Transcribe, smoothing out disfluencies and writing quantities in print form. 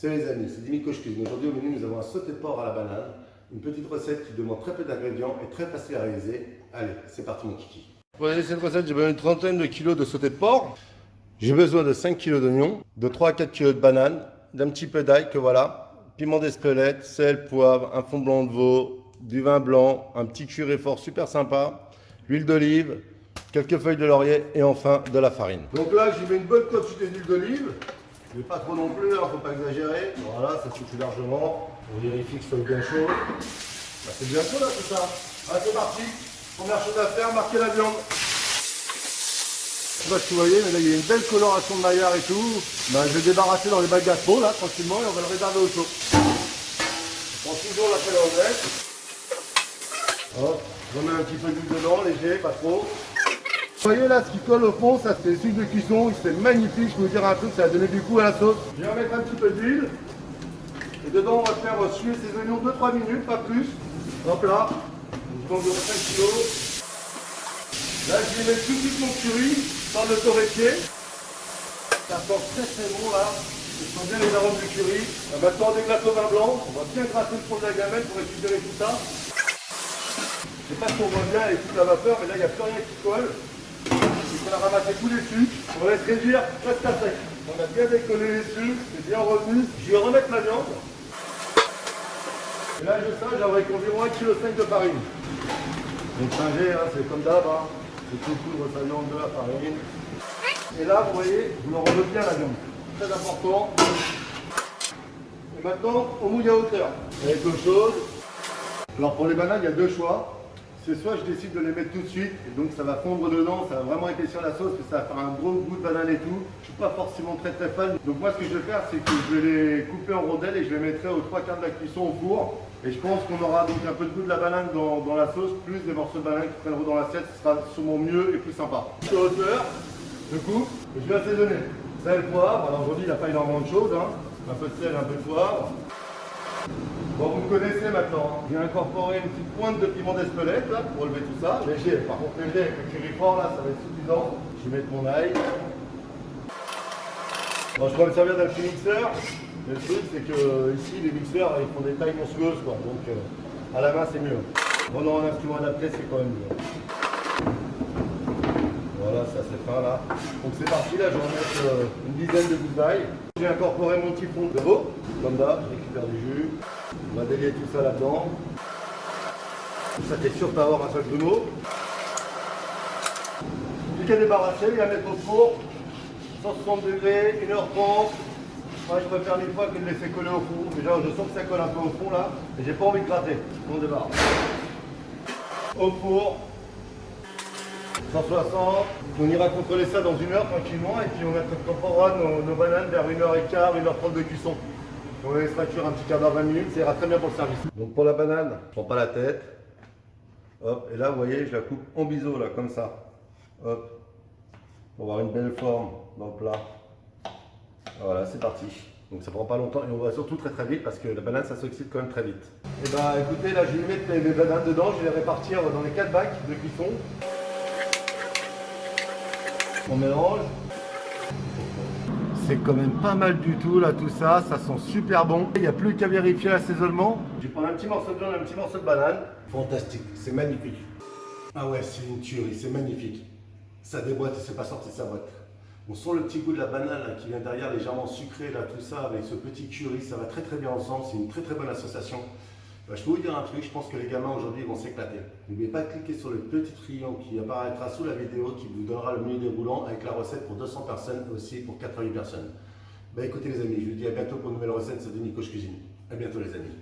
Salut les amis, c'est Dimico Cuisine. Aujourd'hui au menu nous avons un sauté de porc à la banane, une petite recette qui demande très peu d'ingrédients et très facile à réaliser. Allez, c'est parti mon kiki. Pour réaliser cette recette, j'ai besoin d'une trentaine de kilos de sauté de porc. J'ai besoin de 5 kg d'oignons, de 3 à 4 kg de bananes, d'un petit peu d'ail que voilà, piment d'Espelette, sel, poivre, un fond blanc de veau, du vin blanc, un petit curry fort super sympa, l'huile d'olive, quelques feuilles de laurier et enfin de la farine. Donc là, j'y mets une bonne quantité d'huile d'olive. Mais pas trop non plus, faut pas exagérer. Voilà, ça suffit largement. On vérifie que ce soit bien chaud. Bah, c'est bien chaud là tout ça. Allez, c'est parti. Première chose à faire, marquer la viande. Je sais pas si vous voyez, mais là il y a une belle coloration de maillard et tout. Bah, je vais débarrasser dans les bacs gastro là, tranquillement, et on va le réserver au chaud. On prend toujours la pelle anglaise. Hop, je remets un petit peu d'huile dedans, léger, pas trop. Vous voyez là, ce qui colle au fond, ça c'est le sucre de cuisson, c'est magnifique, je peux vous dire un truc, ça va donner du goût à la sauce. Je vais remettre un petit peu d'huile. Et dedans, on va faire suer ces oignons 2-3 minutes, pas plus. Hop là, donc de 5 kg. Là, je vais mettre tout de suite mon curry dans le torréfier. Ça sent très très bon là. Je sens bien les arômes du curry. Maintenant, on éclate au vin blanc. On va bien gratter le fond de la gamelle pour récupérer tout ça. Je sais pas si on voit bien avec toute la vapeur, mais là, il n'y a plus rien qui colle. On a ramassé tous les sucres, on va laisse réduire presque à sec. On a bien décollé les sucres, c'est bien revenu. Je vais remettre ma viande. Et là, je sais, j'ai avec environ 1,5 kg de farine. Donc, singer, hein, c'est comme d'hab, hein. C'est tout couvre sa viande de la farine. Et là, vous voyez, vous le remettez bien la viande. Très important. Et maintenant, on mouille à hauteur. Avec l'eau chaude. Alors, pour les bananes, il y a deux choix. C'est soit je décide de les mettre tout de suite, et donc ça va fondre dedans, ça va vraiment épaissir la sauce, et ça va faire un gros goût de banane et tout. Je suis pas forcément très fan. Donc moi ce que je vais faire, c'est que je vais les couper en rondelles et je les mettrai aux 3/4 de la cuisson au four. Et je pense qu'on aura donc un peu de goût de la banane dans la sauce, plus des morceaux de banane qui prennent dans l'assiette, ce sera sûrement mieux et plus sympa. Je suis à hauteur, je coupe, et je vais assaisonner. Sel, poivre, alors aujourd'hui il n'y a pas énormément de choses, hein. Un peu de sel, un peu de poivre. Bon, vous me connaissez maintenant, j'ai incorporé une petite pointe de piment d'Espelette là pour relever tout ça. Léger, par contre léger avec le curry fort là, ça va être suffisant. Je vais mettre mon ail. Bon, je pourrais me servir d'un petit mixeur. Mais le truc c'est que ici les mixeurs ils font des tailles monstrueuses quoi, donc à la main c'est mieux. Bon non, un instrument adapté c'est quand même mieux. Voilà, ça c'est fin là. Donc c'est parti, là je vais en mettre une dizaine de gousses d'ail. J'ai incorporé mon petit fond de veau, comme d'hab, je récupère du jus. On va délier tout ça là-dedans. Ça t'es sûr d'avoir un seul grumeau. Plus qu'à débarrasser et à mettre au four. 160 degrés, 1h30. Moi je préfère une fois que de laisser coller au four. Déjà je sens que ça colle un peu au fond là. Et j'ai pas envie de gratter. On débarre. Au four. 160. On ira contrôler ça dans 1 heure tranquillement. Et puis on incorporera nos bananes vers 1h15, 1h30 de cuisson. On va laissera cuire un petit quart d'heure, 20 minutes, ça ira très bien pour le service. Donc pour la banane, je prends pas la tête. Hop, et là vous voyez, je la coupe en biseau là, comme ça. Hop, pour avoir une belle forme dans le plat. Voilà, c'est parti. Donc ça prend pas longtemps et on va surtout très vite parce que la banane ça s'oxyde quand même très vite. Et bah écoutez, là je vais mettre mes bananes dedans, je vais les répartir dans les 4 bacs de cuisson. On mélange. C'est quand même pas mal du tout là tout ça, ça sent super bon. Il n'y a plus qu'à vérifier l'assaisonnement. Je vais prendre un petit morceau de viande, un petit morceau de banane. Fantastique, c'est magnifique. Ah ouais, c'est une tuerie, c'est magnifique. Ça déboîte et c'est pas sorti de sa boîte. On sent le petit goût de la banane là, qui vient derrière, légèrement sucré là, tout ça, avec ce petit curry, ça va très bien ensemble, c'est une très bonne association. Bah, je peux vous dire un truc, je pense que les gamins aujourd'hui vont s'éclater. N'oubliez pas de cliquer sur le petit triangle qui apparaîtra sous la vidéo qui vous donnera le menu déroulant avec la recette pour 200 personnes aussi pour 88 personnes. Bah écoutez les amis, je vous dis à bientôt pour une nouvelle recette de Dimico Cuisine. À bientôt les amis.